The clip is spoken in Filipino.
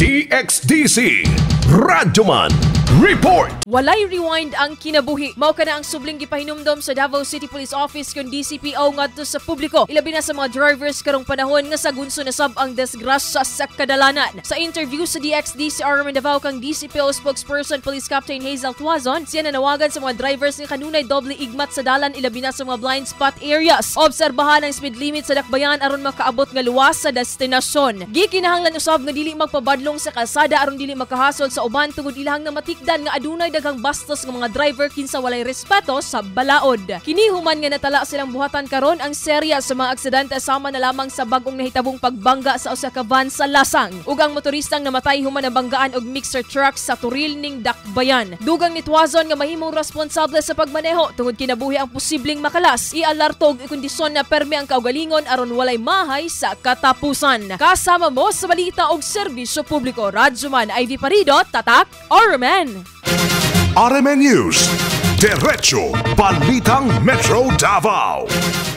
DXDC Radyoman Report. Walay rewind ang kinabuhi. Mao kana ang subling gipahinumdom sa Davao City Police Office kun DCPO ngadto sa publiko. Ilabi na sa mga drivers karong panahon nga sagunso na sab ang disgrasya sa kadalanan. Sa interview sa DXDC Arman Davao kang DCPO spokesperson Police Captain Hazel Tuazon, siya nanawagan sa mga drivers nga kanunay doble igmat sa dalan ilabi na sa mga blind spot areas. Obserbahan ang speed limit sa dakbayan aron makaabot nga luwas sa destinasyon. Gikinahanglan usab nga dili magpabadlong sa kalsada aron dili makahasol sa uban tungod ilahang na matikdan nga adunay daghang bastos nga mga driver kinsa walay respeto sa balaod. Kini human nga natala silang buhatan karon ang serya sa mga aksidente sama na lamang sa bag-ong nahitabong pagbangga sa usa ka van sa Lasang ug ang motoristang namatay human na banggaan og mixer truck sa Turil ning Dakbayan. Dugang ni Tuazon nga mahimong responsable sa pagmaneho tungod kinabuhi ang posibleng makalas. Ialarto og kondisyon na permi ang kaugalingon aron walay mahay sa katapusan. Kasama mo sa balita og serbisyo publiko, Radyoman Ivy Parido, Tatak, RMN. RMN News, Diretso Balitang Metro Davao.